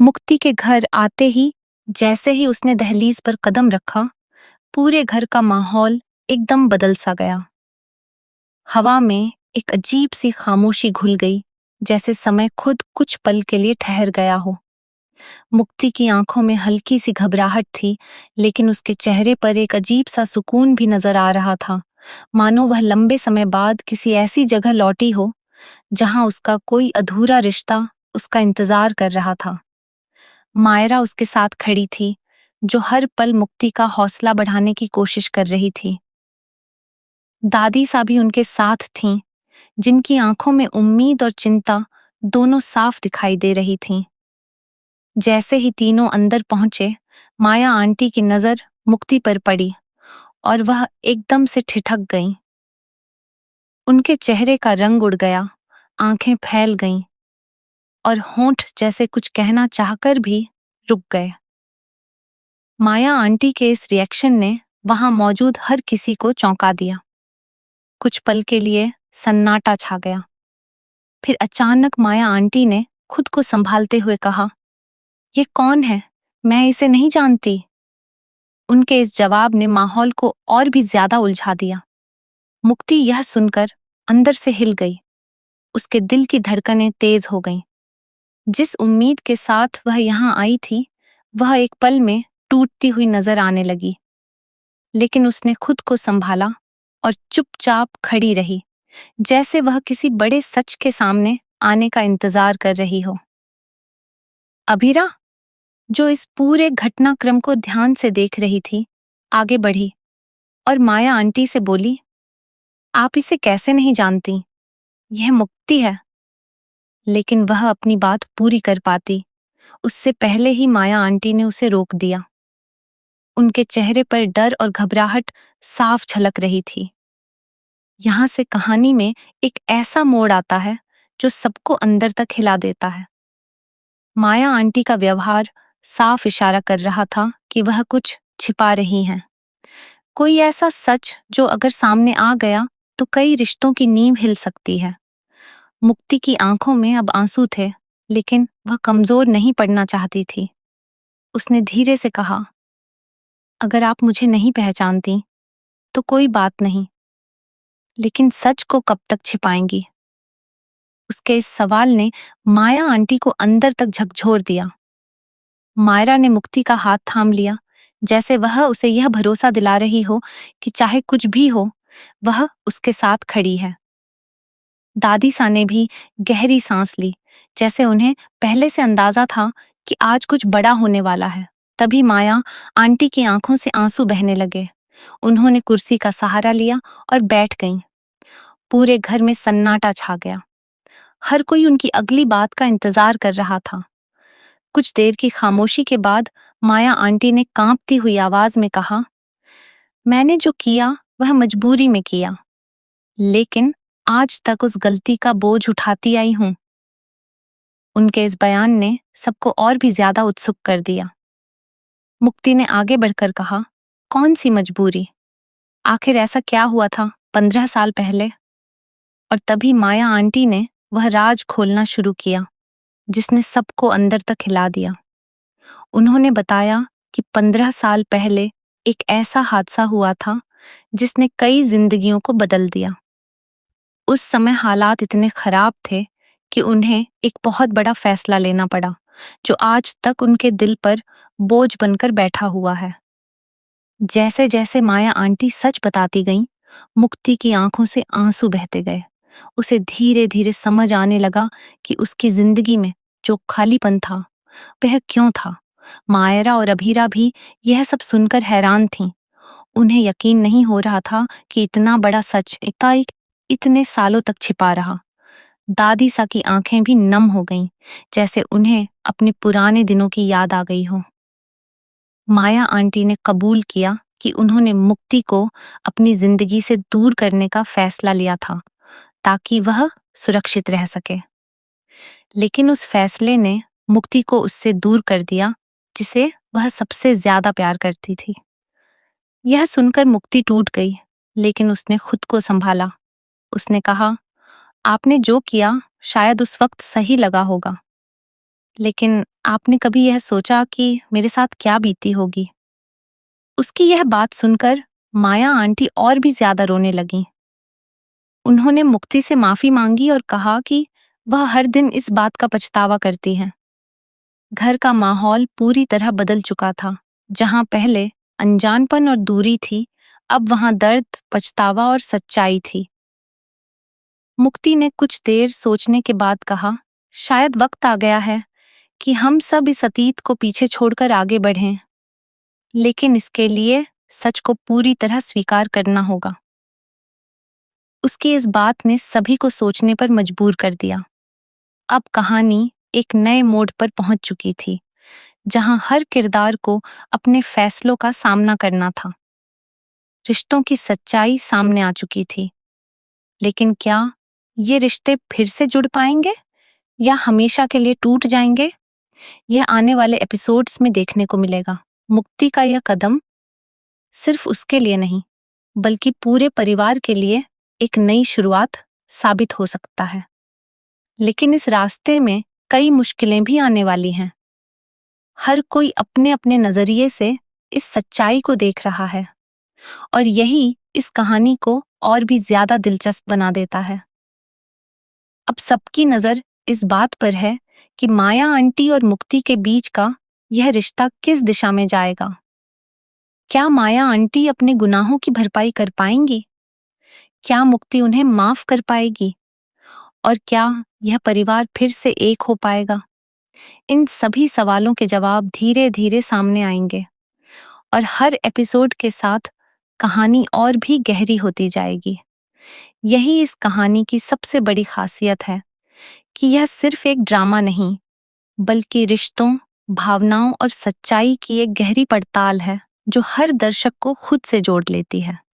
मुक्ति के घर आते ही जैसे ही उसने दहलीज पर कदम रखा, पूरे घर का माहौल एकदम बदल सा गया। हवा में एक अजीब सी खामोशी घुल गई, जैसे समय खुद कुछ पल के लिए ठहर गया हो। मुक्ति की आंखों में हल्की सी घबराहट थी, लेकिन उसके चेहरे पर एक अजीब सा सुकून भी नजर आ रहा था, मानो वह लंबे समय बाद किसी ऐसी जगह लौटी हो जहां उसका कोई अधूरा रिश्ता उसका इंतजार कर रहा था। मायरा उसके साथ खड़ी थी, जो हर पल मुक्ति का हौसला बढ़ाने की कोशिश कर रही थी। दादी सा भी उनके साथ थीं, जिनकी आंखों में उम्मीद और चिंता दोनों साफ दिखाई दे रही थीं। जैसे ही तीनों अंदर पहुंचे, माया आंटी की नजर मुक्ति पर पड़ी और वह एकदम से ठिठक गईं। उनके चेहरे का रंग उड़ गया, आंखें फैल गईं और होंठ जैसे कुछ कहना चाहकर भी रुक गए। माया आंटी के इस रिएक्शन ने वहां मौजूद हर किसी को चौंका दिया। कुछ पल के लिए सन्नाटा छा गया। फिर अचानक माया आंटी ने खुद को संभालते हुए कहा, "ये कौन है? मैं इसे नहीं जानती।" उनके इस जवाब ने माहौल को और भी ज्यादा उलझा दिया। मुक्ति यह सुनकर अंदर से हिल गई। उसके दिल की धड़कनें तेज हो गईं। जिस उम्मीद के साथ वह यहाँ आई थी, वह एक पल में टूटती हुई नजर आने लगी। लेकिन उसने खुद को संभाला और चुपचाप खड़ी रही, जैसे वह किसी बड़े सच के सामने आने का इंतजार कर रही हो। अभीरा, जो इस पूरे घटनाक्रम को ध्यान से देख रही थी, आगे बढ़ी और माया आंटी से बोली, "आप इसे कैसे नहीं जानती? यह मुक्ति है।" लेकिन वह अपनी बात पूरी कर पाती, उससे पहले ही माया आंटी ने उसे रोक दिया। उनके चेहरे पर डर और घबराहट साफ झलक रही थी। यहाँ से कहानी में एक ऐसा मोड़ आता है जो सबको अंदर तक हिला देता है। माया आंटी का व्यवहार साफ इशारा कर रहा था कि वह कुछ छिपा रही हैं। कोई ऐसा सच जो अगर सामने आ गया तो कई रिश्तों की नींव हिल सकती है। मुक्ति की आंखों में अब आंसू थे, लेकिन वह कमजोर नहीं पड़ना चाहती थी। उसने धीरे से कहा, "अगर आप मुझे नहीं पहचानती तो कोई बात नहीं, लेकिन सच को कब तक छिपाएंगी?" उसके इस सवाल ने माया आंटी को अंदर तक झकझोर दिया। मायरा ने मुक्ति का हाथ थाम लिया, जैसे वह उसे यह भरोसा दिला रही हो कि चाहे कुछ भी हो, वह उसके साथ खड़ी है। दादी सा ने भी गहरी सांस ली, जैसे उन्हें पहले से अंदाजा था कि आज कुछ बड़ा होने वाला है। तभी माया आंटी की आंखों से आंसू बहने लगे। उन्होंने कुर्सी का सहारा लिया और बैठ गईं। पूरे घर में सन्नाटा छा गया। हर कोई उनकी अगली बात का इंतजार कर रहा था। कुछ देर की खामोशी के बाद माया आंटी ने कांपती हुई आवाज में कहा, "मैंने जो किया वह मजबूरी में किया, लेकिन आज तक उस गलती का बोझ उठाती आई हूं।" उनके इस बयान ने सबको और भी ज्यादा उत्सुक कर दिया। मुक्ति ने आगे बढ़कर कहा, "कौन सी मजबूरी? आखिर ऐसा क्या हुआ था 15 साल पहले?" और तभी माया आंटी ने वह राज खोलना शुरू किया, जिसने सबको अंदर तक हिला दिया। उन्होंने बताया कि 15 साल पहले एक ऐसा हादसा हुआ था जिसने कई जिंदगियों को बदल दिया। उस समय हालात इतने खराब थे कि उन्हें एक बहुत बड़ा फैसला लेना पड़ा, जो आज तक उनके दिल पर बोझ बनकर बैठा हुआ है। जैसे जैसे माया आंटी सच बताती गईं, मुक्ति की आंखों से आंसू बहते गए। उसे धीरे धीरे समझ आने लगा कि उसकी जिंदगी में जो खालीपन था, वह क्यों था। मायरा और अभीरा भी यह सब सुनकर हैरान थीं। उन्हें यकीन नहीं हो रहा था कि इतना बड़ा सच एकाएक इतने सालों तक छिपा रहा। दादी सा की आंखें भी नम हो गईं, जैसे उन्हें अपने पुराने दिनों की याद आ गई हो। माया आंटी ने कबूल किया कि उन्होंने मुक्ति को अपनी जिंदगी से दूर करने का फैसला लिया था, ताकि वह सुरक्षित रह सके। लेकिन उस फैसले ने मुक्ति को उससे दूर कर दिया, जिसे वह सबसे ज्यादा प्यार करती थी। यह सुनकर मुक्ति टूट गई, लेकिन उसने खुद को संभाला। उसने कहा, "आपने जो किया शायद उस वक्त सही लगा होगा, लेकिन आपने कभी यह सोचा कि मेरे साथ क्या बीती होगी? उसकी यह बात सुनकर माया आंटी और भी ज्यादा रोने लगीं। उन्होंने मुक्ति से माफी मांगी और कहा कि वह हर दिन इस बात का पछतावा करती है। घर का माहौल पूरी तरह बदल चुका था। जहां पहले अनजानपन और दूरी थी, अब वहां दर्द, पछतावा और सच्चाई थी। मुक्ति ने कुछ देर सोचने के बाद कहा, शायद वक्त आ गया है कि हम सब इस अतीत को पीछे छोड़कर आगे बढ़ें। लेकिन इसके लिए सच को पूरी तरह स्वीकार करना होगा। उसकी इस बात ने सभी को सोचने पर मजबूर कर दिया। अब कहानी एक नए मोड़ पर पहुंच चुकी थी, जहां हर किरदार को अपने फैसलों का सामना करना था। रिश्तों की सच्चाई सामने आ चुकी थी, लेकिन क्या ये रिश्ते फिर से जुड़ पाएंगे या हमेशा के लिए टूट जाएंगे? यह आने वाले एपिसोड्स में देखने को मिलेगा। मुक्ति का यह कदम सिर्फ उसके लिए नहीं, बल्कि पूरे परिवार के लिए एक नई शुरुआत साबित हो सकता है। लेकिन इस रास्ते में कई मुश्किलें भी आने वाली हैं। हर कोई अपने अपने नजरिए से इस सच्चाई को देख रहा है, और यही इस कहानी को और भी ज्यादा दिलचस्प बना देता है। अब सबकी नजर इस बात पर है कि माया आंटी और मुक्ति के बीच का यह रिश्ता किस दिशा में जाएगा। क्या माया आंटी अपने गुनाहों की भरपाई कर पाएंगी? क्या मुक्ति उन्हें माफ कर पाएगी? और क्या यह परिवार फिर से एक हो पाएगा? इन सभी सवालों के जवाब धीरे धीरे सामने आएंगे, और हर एपिसोड के साथ कहानी और भी गहरी होती जाएगी। यही इस कहानी की सबसे बड़ी खासियत है कि यह सिर्फ एक ड्रामा नहीं, बल्कि रिश्तों, भावनाओं और सच्चाई की एक गहरी पड़ताल है, जो हर दर्शक को खुद से जोड़ लेती है।